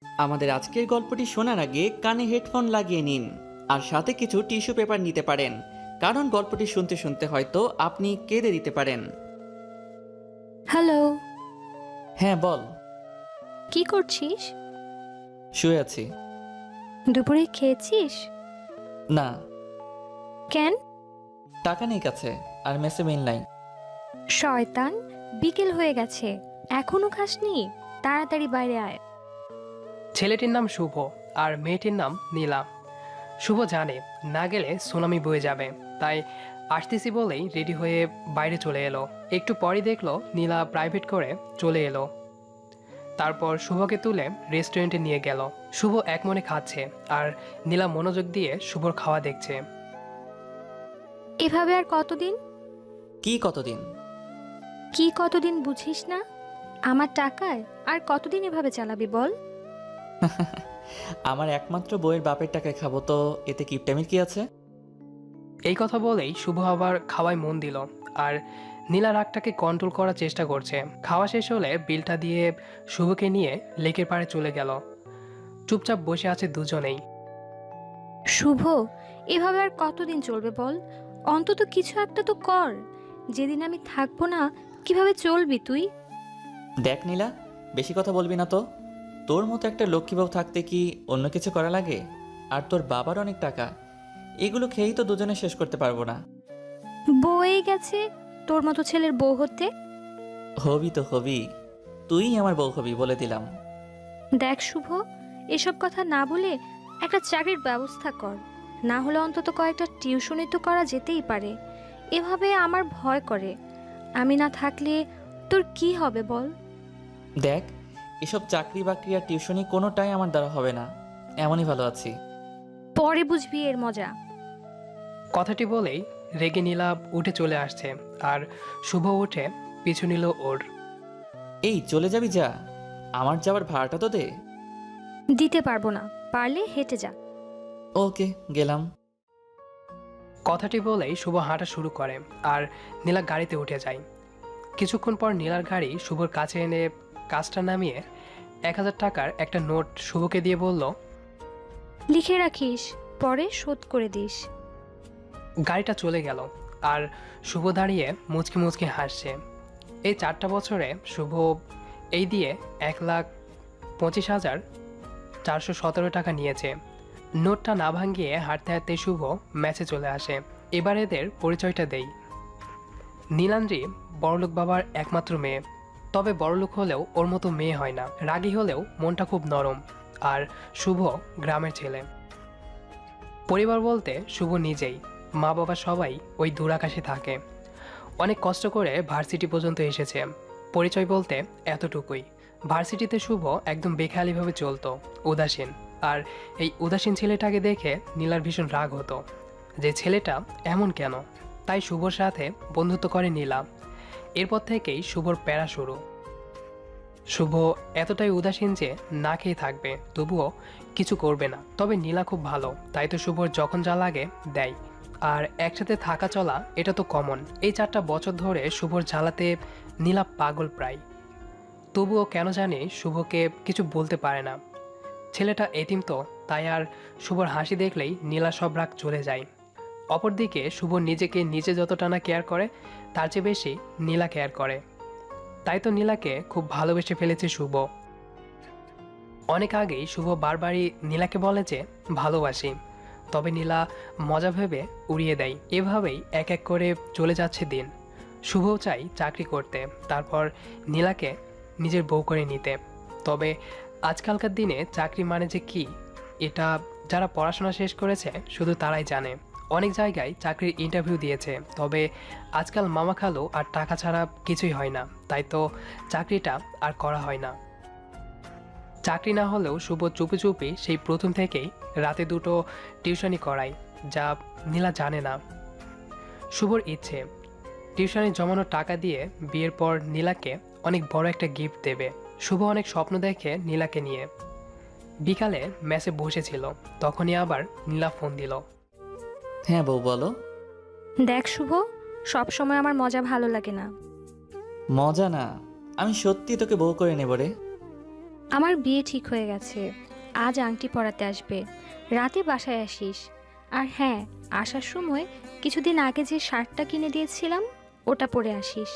আমাদের আজকের গল্পটি শোনার আগে কানে হেডফোন লাগিয়ে নিন আর সাথে কিছু টিস্যু পেপার নিতে পারেন, কারণ গল্পটি শুনতে শুনতে হয়তো আপনি কেঁদে দিতে পারেন। হ্যালো। হ্যাঁ বল। কি করছিস? শুয়ে আছি। দুপুরে খেয়েছিস? না। কেন? টাকা নেই কাছে, আর মেসে মিল নাই। শয়তান, বিকেল হয়ে গেছে, এখনো খাসনি? তাড়াতাড়ি বাইরে আয়। ছেলেটির নাম শুভ আর মেয়েটির নাম নীলা। শুভ জানে না গেলে সুনামি বয়ে যাবে, তাই আসতেছি বলেই রেডি হয়ে বাইরে চলে এলো। একটু পরই দেখলো নীলা প্রাইভেট করে চলে এলো। তারপর শুভকে তুলে রেস্টুরেন্টে নিয়ে গেল। শুভ এক মনে খাচ্ছে আর নীলা মনোযোগ দিয়ে শুভর খাওয়া দেখছে। এভাবে আর কতদিন? কি কতদিন? কি কতদিন বুঝিস না? আমার টাকায় আর কতদিন এভাবে চালাবি বল? আমার একমাত্র বইয়ের বাপের টাকায় খাবো তো এতে কিপটামির কি আছে? এই কথা বলেই শুভ আবার খাওয়ায় মন দিল আর নীলা রাগটাকে কন্ট্রোল করার চেষ্টা করছে। খাওয়া শেষ হলে বিলটা দিয়ে শুভকে নিয়ে লেকের পাড়ে চলে গেল। চুপচাপ বসে আছে দুজনেই। শুভ, এভাবে আর কতদিন চলবে বল? অন্তত কিছু একটা তো কর। যেদিন আমি থাকবো না, কিভাবে চলবি তুই? দেখ নীলা, বেশি কথা বলবি না তো। তোর মতো একটা লক্ষ্মীবাবু থাকতে কি অন্য কিছু করা লাগে? আর তোর বাবার অনেক টাকা, এগুলো খেয়েই তো দুজনে শেষ করতে পারবো না। বয়ে গেছে তোর মতো ছেলের বউ হতে। হবি তো হবি, তুই আমার বউ হবি বলে দিলাম। দেখ শুভ, এসব কথা না বলে একটা চাকরির ব্যবস্থা কর। না হলে অন্তত কয়েকটা টিউশনি তো করা যেতেই পারে। এভাবে আমার ভয় করে। আমি না থাকলে তোর কি হবে বল? দেখ, এসব চাকরি বাকরি আর টিউশনি কোনোটাই আমার দ্বারা হবে না, এমনই ভালো আছি। পরে বুঝবি এর মজা। কথাটি বলেই রেগে নীলা উঠে চলে আসছে আর শুভ উঠে পিছু নিল ওর। এই চলে যাবি যা, আমার যাওয়ার ভাড়াটা তো দে। দিতে পারবো না, পারলে হেঁটে যা। ওকে, গেলাম। কথাটি বলেই শুভ হাঁটা শুরু করে আর নীলা গাড়িতে উঠে যায়। কিছুক্ষণ পর নীলার গাড়ি শুভর কাছে এনে কাজটা নামিয়ে 1,000 টাকার একটা নোট শুভকে দিয়ে বলল, লিখে রাখিস, পরে শোধ করে দিস। গাড়িটা চলে গেল আর শুভ দাঁড়িয়ে মুচকি মুচকি হাসছে। এই 4টা বছরে শুভ এই দিয়ে 1,25,417 টাকা নিয়েছে। নোটটা না ভাঙিয়ে হাঁটতে হাঁটতে শুভ ম্যাচে চলে আসে। এবার এদের পরিচয়টা দেই। নীলান্দ্রি বড়লোক বাবার একমাত্র মেয়ে, তবে বড়লোক হলেও ওর মতো মেয়ে হয় না। রাগী হলেও মনটা খুব নরম। আর শুভ গ্রামের ছেলে। পরিবার বলতে শুভ নিজেই, মা বাবা সবাই ওই দূর আকাশে থাকে। অনেক কষ্ট করে ভার্সিটি পর্যন্ত এসেছে। পরিচয় বলতে এতটুকুই। ভার্সিটিতে শুভ একদম বেখেয়ালিভাবে চলতো, উদাসীন। আর এই উদাসীন ছেলেটাকে দেখে নীলার ভীষণ রাগ হতো, যে ছেলেটা এমন কেন। তাই শুভর সাথে বন্ধুত্ব করে নীলা। এরপর থেকেই শুভর প্যারা শুরু। শুভ এতটাই উদাসীন যে না খেয়ে থাকবে, তবুও কিছু করবে না। তবে নীলা খুব ভালো, তাই তো শুভর যখন যা লাগে দেয়। আর একসাথে থাকা চলা এটা তো কমন। এই 4টা বছর ধরে শুভর জ্বালাতে নীলা পাগল প্রায়। তবুও কেন জানি শুভকে কিছু বলতে পারে না। ছেলেটা এতিম তো, তাই আর শুভর হাসি দেখলেই নীলা সব রাগ চলে যায়। অপরদিকে শুভ নিজেকে নিজে যতটা না কেয়ার করে, তার চেয়ে বেশি নীলা কেয়ার করে। তাই তো নীলাকে খুব ভালোবেসে ফেলেছে শুভ। অনেক আগেই শুভ বারবারই নীলাকে বলে যে ভালোবাসি, তবে নীলা মজা ভেবে উড়িয়ে দেয়। এভাবেই এক এক করে চলে যাচ্ছে দিন। শুভও চাই চাকরি করতে, তারপর নীলাকে নিজের বউ করে নিতে। তবে আজকালকার দিনে চাকরি মানে যে কি, এটা যারা পড়াশোনা শেষ করেছে শুধু তারাই জানে। অনেক জায়গায় চাকরির ইন্টারভিউ দিয়েছে, তবে আজকাল মামা খালু আর টাকা ছাড়া কিছুই হয় না, তাই তো চাকরিটা আর করা হয় না। চাকরি না হলেও শুভ চুপি চুপি সেই প্রথম থেকেই রাতে 2টো টিউশনি করায়, যা নীলা জানে না। শুভর ইচ্ছে টিউশনি জমানো টাকা দিয়ে বিয়ের পর নীলাকে অনেক বড় একটা গিফট দেবে। শুভ অনেক স্বপ্ন দেখে নীলাকে নিয়ে। বিকালে ম্যাচে বসেছিল, তখনই আবার নীলা ফোন দিল। হ্যাঁ বউ বলো। দেখ শুভ, সব সময় আমার মজা ভালো লাগে না। মজা না, আমি সত্যি তোকে বউ করে নেব রে। আমার বিয়ে ঠিক হয়ে গেছে। আজ আংটি পরাতে আসবে, রাতে বাসায় আসিস। আর হ্যাঁ, আসার সময় কিছুদিন আগে যে শার্টটা কিনে দিয়েছিলাম ওটা পরে আসিস।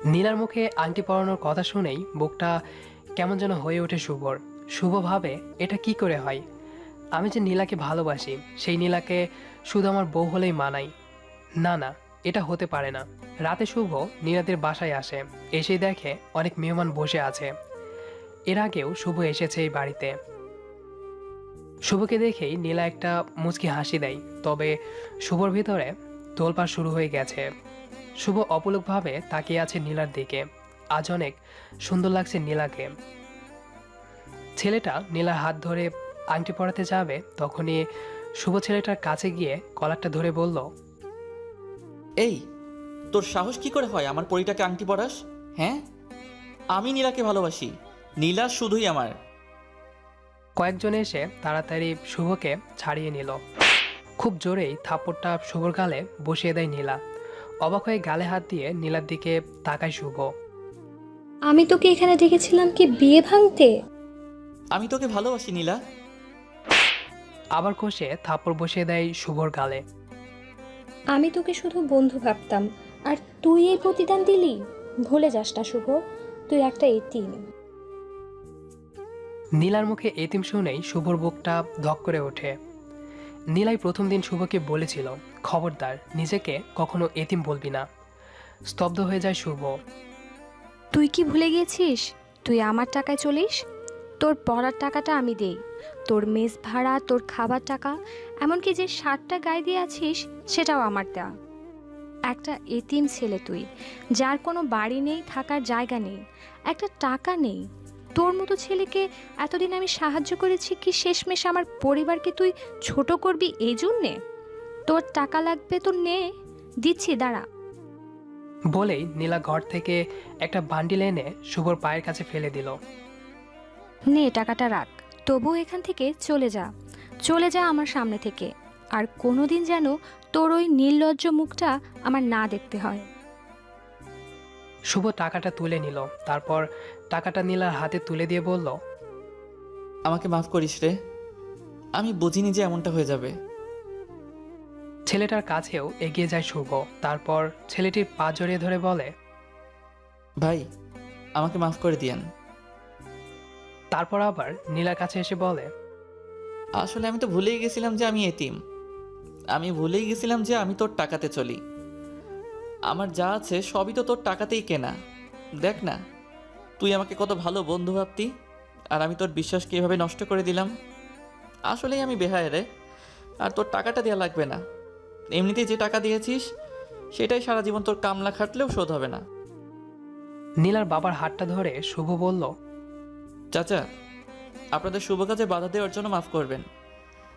নীলার মুখে আংটি পরানোর কথা শুনেই বুকটা কেমন যেন হয়ে ওঠে শুভর। শুভ ভাবে, এটা কি করে হয়? আমি যে নীলাকে ভালোবাসি, সেই নীলাকে শুধু আমার বউ হলেই মানাই। না না, এটা হতে পারে না। রাতে শুভ নীলাদের বাসায় আসে। এসেই দেখে অনেক মেহমান বসে আছে। এর আগেও শুভ এসেছে এই বাড়িতে। শুভকে দেখেই নীলা একটা মুচকি হাসি দেয়, তবে শুভর ভিতরে তোলপাড় শুরু হয়ে গেছে। শুভ অপলকভাবে তাকিয়ে আছে নীলার দিকে। আজ অনেক সুন্দর লাগছে নীলাকে। ছেলেটা নীলার হাত ধরে আংটি পরাতে যাবে, তখনই শুভ ছেলেটার কাছে গিয়ে কলারটা ধরে বলল, এই, তোর সাহস কি করে হয় আমার পরিটাকে আংটি পরাস? হ্যাঁ, আমি নীলাকে ভালোবাসি। নীলা শুধুই আমার। কয়েকজন এসে তাড়াতাড়ি শুভকে ছাড়িয়ে নিল। খুব জোরেই থাপ্পড়টা শুভর গালে বসিয়ে দেয় নীলা। অবাক হয়ে গালে হাত দিয়ে নীলার দিকে তাকায় শুভ। আমি তোকে এখানে ডেকেছিলাম কি বিয়ে ভাঙতে? আমি তোকে ভালোবাসি নীলা। আবার কষে থাপ্পড় বসিয়ে দেয় শুভর গালে। আমি তোকে শুধু বন্ধু ভাবতাম, আর তুই এই প্রতিদান দিলি? ভুলে যাস না শুভ, তুই একটা এতিম। নীলার মুখে এতিম শুনেই শুভর বুকটা ধক করে ওঠে। নীলাই প্রথম দিন শুভকে বলেছিল, খবরদার নিজেকে কখনো এতিম বলবি না। স্তব্ধ হয়ে যায় শুভ। তুই কি ভুলে গেছিস? তুই আমার টাকায় চলিস। তোর পড়ার টাকাটা আমি দেই, তোর মেস ভাড়া, তোর খাবার টাকা, এমনকি যে শার্টটা গায়ে দিয়ে আছিস সেটাও আমার দেওয়া। একটা এতিম ছেলে তুই, যার কোনো বাড়ি নেই, থাকার জায়গা নেই, একটা টাকা নেই। তোর মতো ছেলেকে এতদিন আমি সাহায্য করেছি কি শেষমেশ আমার পরিবারকে তুই ছোট করবি এই জন্যে? তোর টাকা লাগবে তো নে, দিচ্ছি, দাঁড়া। বলেই নীলা ঘর থেকে একটা বান্ডিল এনে শুভর পায়ের কাছে ফেলে দিল। নে টাকাটা রাখ, তবুও এখান থেকে চলে যা, চলে যা আমার সামনে থেকে। আর কোনোদিন যেন তোর ওই নির্লজ্জ মুখটা আমার না দেখতে হয়। শুভ টাকাটা তুলে নিল, তারপর টাকাটা নীলার হাতে তুলে দিয়ে বলল, আমাকে মাফ করিস রে, আমি বুঝিনি যে এমনটা হয়ে যাবে। ছেলেটার কাছেও এগিয়ে যায় শুভ। তারপর ছেলেটির পা জড়িয়ে ধরে বলে, ভাই, আমাকে মাফ করে দিয়েন। তারপর আবার নীলার কাছে এসে বলে, আসলে আমি তো ভুলেই গেছিলাম যে আমি এতিম। আমি ভুলেই গেছিলাম যে আমি তোর টাকাতে চলি। আমার যা আছে সবই তো তোর টাকাতেই কেনা। দেখ না, তুই আমাকে কত ভালো বন্ধু ভাবতি, আর আমি তোর বিশ্বাসকে এভাবে নষ্ট করে দিলাম। আসলেই আমি বেহায় রে। আর তোর টাকাটা দেওয়া লাগবে না, এমনিতেই যে টাকা দিয়েছিস সেটাই সারা জীবন তোর কামলা খাটলেও শোধ হবে না। নীলার বাবার হাতটা ধরে শুভ বলল, চাচা, আপনাদের শুভ কাজে বাধা দেওয়ার জন্য মাফ করবেন।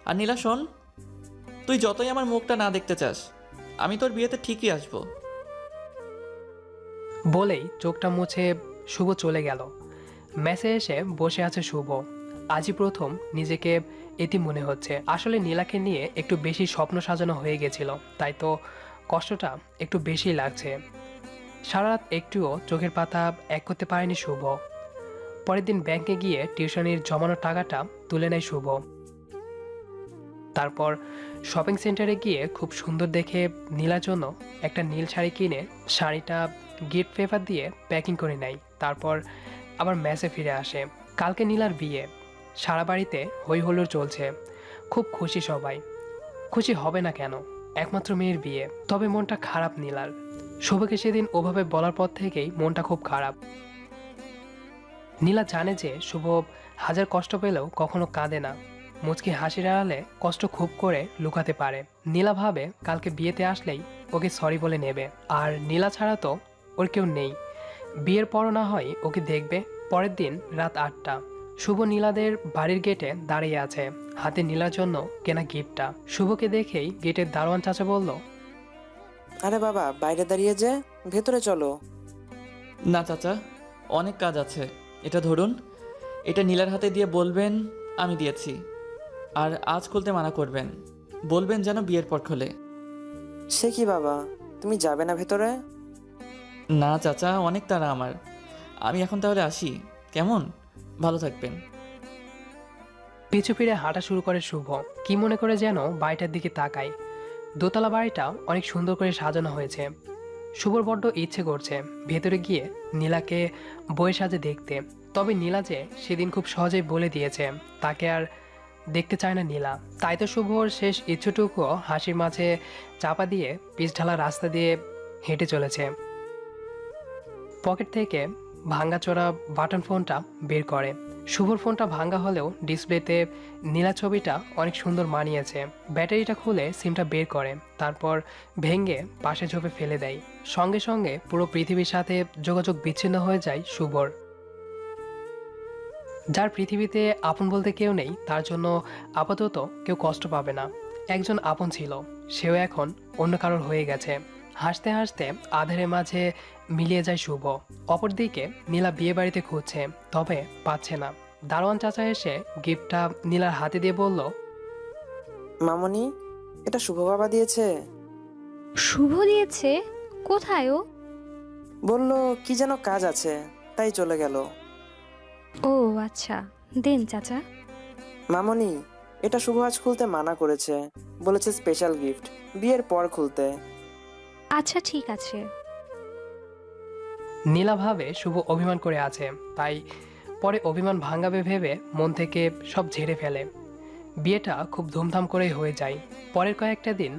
আর নীলা শোন, তুই যতই আমার মুখটা না দেখতে চাস, আমি তোর বিয়েতে ঠিকই আসবো। বলেই চোখটা মুছে শুভ চলে গেল। মেসে এসে বসে আছে শুভ। আজই প্রথম নিজেকে এতিম মনে হচ্ছে। আসলে নীলাকে নিয়ে একটু বেশি স্বপ্ন সাজানো হয়ে গেছিল, তাই তো কষ্টটা একটু বেশি লাগছে। সারা রাত একটুও চোখের পাতা এক করতে পারেনি শুভ। পরের দিন ব্যাংকে গিয়ে টিউশনির জমানো টাকাটা তুলে নেয় শুভ। তারপর শপিং সেন্টারে গিয়ে খুব সুন্দর দেখে নীলার জন্য একটা নীল শাড়ি কিনে শাড়িটা গিফট পেপার দিয়ে প্যাকিং করে নেয়। তারপর আবার মেসে ফিরে আসে। কালকে নীলার বিয়ে। সারা বাড়িতে হই হুল্লোড় চলছে। খুব খুশি সবাই। খুশি হবে না কেন, একমাত্র মেয়ের বিয়ে। তবে মনটা খারাপ নীলার। শুভকে সেদিন ওভাবে বলার পর থেকেই মনটা খুব খারাপ। নীলা জানে যে শুভ হাজার কষ্ট পেলেও কখনো কাঁদে না। মুচকি হাসির আড়ালে কষ্ট খুব করে লুকাতে পারে। নীলা ভাবে কালকে বিয়েতে আসলেই ওকে সরি বলে নেবে। আর নীলা ছাড়া তো ওর কেউ নেই। বিয়ের পরও না হয় ওকে দেখবে। পরের দিন রাত 8টা। শুভ নীলাদের বাড়ির গেটে দাঁড়িয়ে আছে, হাতে নীলার জন্য কেনা গিফটটা। শুভকে দেখেই গেটের দারোয়ান চাচা বলল, আরে বাবা, বাইরে দাঁড়িয়ে যে, ভেতরে চলো। না চাচা, অনেক কাজ আছে। এটা ধরুন, এটা নীলার হাতে দিয়ে বলবেন আমি দিয়েছি। আর আজ খুলতে মানা করবেন, বলবেন যেন বিয়ের পর খোলে। সে কি বাবা, তুমি যাবে না ভেতরে? না চাচা, অনেক তাড়া আমার। আমি এখন তাহলে আসি। কেমন? ভালো থাকবেন। পিছু ফিরে হাঁটা শুরু করে শুভ। কি মনে করে যেন বাড়িটার দিকে তাকায়। দোতলা বাড়িটা অনেক সুন্দর করে সাজানো হয়েছে। শুভর বড্ড ইচ্ছে করছে ভেতরে গিয়ে নীলাকে বইয়ের সাজে দেখতে। তবে নীলা যে সেদিন খুব সহজেই বলে দিয়েছে তাকে আর দেখতে চায় না নীলা। তাই তো শুভর শেষ ইচ্ছুটুকুও হাসির মাঝে চাপা দিয়ে পিচ ঢালা রাস্তা দিয়ে হেঁটে চলেছে। পকেট থেকে ভাঙাচোরা বাটন ফোনটা বের করে। শুভর ফোনটা ভাঙা হলেও ডিসপ্লেতে নীলা ছবিটা অনেক সুন্দর মানিয়েছে। ব্যাটারিটা খুলে সিমটা বের করে, তারপর ভেঙে পাশে ঝোপে ফেলে দেয়। সঙ্গে সঙ্গে পুরো পৃথিবীর সাথে যোগাযোগ বিচ্ছিন্ন হয়ে যায় শুভর। যার পৃথিবীতে আপন বলতে কেউ নেই, তার জন্য আপাতত কেউ কষ্ট পাবে না। একজন আপন ছিল, সেও এখন অন্য কারোর হয়ে গেছে। হাসতে হাসতে আধারের মাঝে মিলিয়ে যায় শুভ। অপরদিকে নীলা বিয়ে বাড়িতে খুঁজছে, তবে পাচ্ছে না। দারোয়ান চাচা এসে গিফটটা নীলার হাতে দিয়ে বলল, মামনি, এটা শুভ বাবা দিয়েছে। শুভ দিয়েছে? কোথায় ও? বলল কি যেন কাজ আছে, তাই চলে গেল। ও আচ্ছা, দেন চাচা। মামনি, এটা শুভ আজ খুলতে মানা করেছে, বলেছে স্পেশাল গিফট, বিয়ের পর খুলতে। আচ্ছা ঠিক আছে। নীলা ভাবে শুভ অভিমান করে আছে, তাই পরে অভিমান ভাঙাবে ভেবে মন থেকে সব ঝেড়ে ফেলে। বিয়েটা খুব ধুমধাম করেই হয়ে যায়। পরের কয়েকটা দিন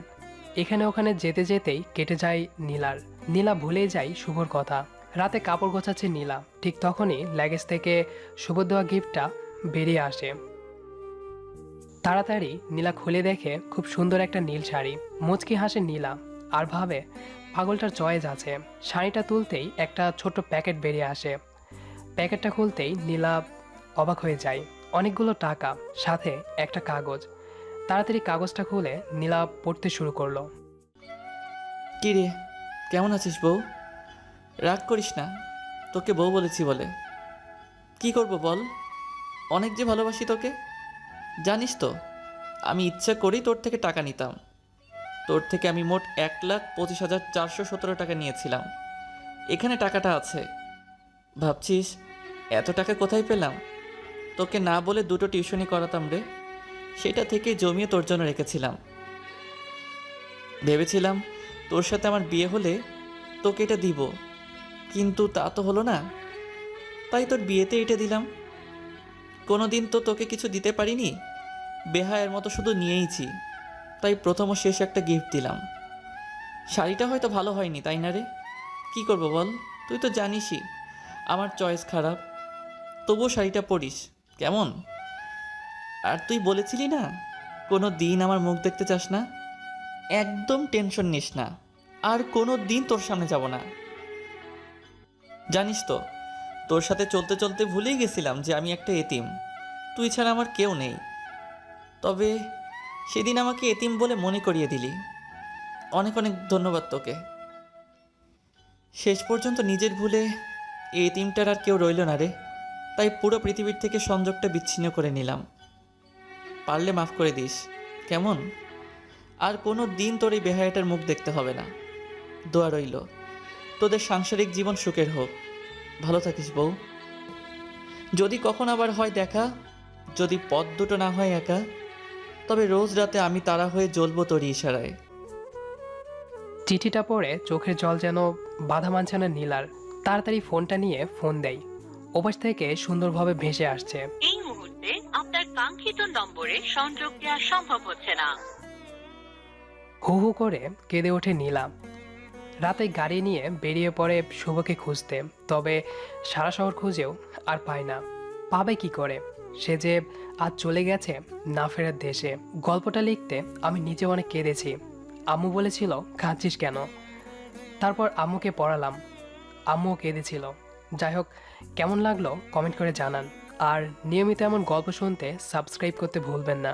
এখানে ওখানে যেতে যেতেই কেটে যায় নীলার। নীলা ভুলেই যায় শুভর কথা। রাতে কাপড় গোছাচ্ছে নীলা, ঠিক তখনই লাগেজ থেকে শুভ দেওয়া গিফটটা বেরিয়ে আসে। তাড়াতাড়ি নীলা খুলে দেখে খুব সুন্দর একটা নীল শাড়ি। মুচকি হাসে নীলা আর ভাবে পাগলটার চয়েস আছে। শাড়িটা তুলতেই একটা ছোট্ট প্যাকেট বেরিয়ে আসে। প্যাকেটটা খুলতেই নীলা অবাক হয়ে যায়। অনেকগুলো টাকা, সাথে একটা কাগজ। তাড়াতাড়ি কাগজটা খুলে নীলা পড়তে শুরু করলো। কি রে, কেমন আছিস বউ? রাগ করিস না, তোকে বউ বলেছি বলে। কি করব বল, অনেক যে ভালোবাসি তোকে। জানিস তো, আমি ইচ্ছা করেই তোর থেকে টাকা নিতাম। তোর থেকে আমি মোট 1,25,417 টাকা নিয়েছিলাম। এখানে টাকাটা আছে। ভাবছিস এত টাকা কোথায় পেলাম? তোকে না বলে 2টো টিউশনি করাতাম রে, সেটা থেকে জমিয়ে তোর জন্য রেখেছিলাম। ভেবেছিলাম তোর সাথে আমার বিয়ে হলে তোকে এটা দিব, কিন্তু তা তো হলো না। তাই তোর বিয়েতে এটা দিলাম। কোনো দিন তো তোকে কিছু দিতে পারিনি, বেহায়ের মতো শুধু নিয়েইছি। তাই প্রথম ও শেষ একটা গিফট দিলাম। শাড়িটা হয়তো ভালো হয়নি, তাই না রে? কি করব বল, তুই তো জানিসই আমার চয়েস খারাপ। তবুও শাড়িটা পরিস কেমন? আর তুই বলেছিলি না কোনো দিন আমার মুখ দেখতে চাস না। একদম টেনশন নিস না, আর কোনো দিন তোর সামনে যাব না। জানিস তো, তোর সাথে চলতে চলতে ভুলেই গেছিলাম যে আমি একটা এতিম। তুই ছাড়া আমার কেউ নেই। তবে সেদিন আমাকে এতিম বলে মনে করিয়ে দিলি। অনেক অনেক ধন্যবাদ তোকে। শেষ পর্যন্ত নিজের ভুলে এই এতিমটার আর কেউ রইল না রে। তাই পুরো পৃথিবীর থেকে সংযোগটা বিচ্ছিন্ন করে নিলাম। পারলে মাফ করে দিস কেমন? আর কোনো দিন তোর এই বেহায়াটার মুখ দেখতে হবে না। দোয়া রইল তোদের সাংসারিক জীবন সুখের হোক। ভালো থাকিস বউ। যদি কখন আবার হয় দেখা, যদি পথ দুটো না হয় একা, তবে রোজ রাতে আমি তারা হয়ে জ্বলবো তোরই ইশারায়। চিঠিটা পড়ে চোখের জল যেন বাধা মানছে না নীলার। তাড়াতাড়ি ফোনটা নিয়ে ফোন দেয়। ওপাশ থেকে সুন্দরভাবে ভেসে আসছে, এই মুহূর্তে আপনার কাঙ্ক্ষিত নম্বরে সংযোগ দেওয়া সম্ভব হচ্ছে না। হু হু করে কেঁদে ওঠে নীলা। রাতে গাড়ি নিয়ে বেরিয়ে পড়ে শুভকে খুঁজতে। তবে সারা শহর খুঁজেও আর পায় না। পাবে কি করে? সে যে আজ চলে গেছে না ফেরার দেশে। গল্পটা লিখতে আমি নিজে অনেক কেঁদেছি। আম্মু বলেছিল কাঁদছিস কেন? তারপর আম্মুকে পড়ালাম, আম্মুও কেঁদেছিল। যাই হোক, কেমন লাগলো কমেন্ট করে জানান। আর নিয়মিত এমন গল্প শুনতে সাবস্ক্রাইব করতে ভুলবেন না।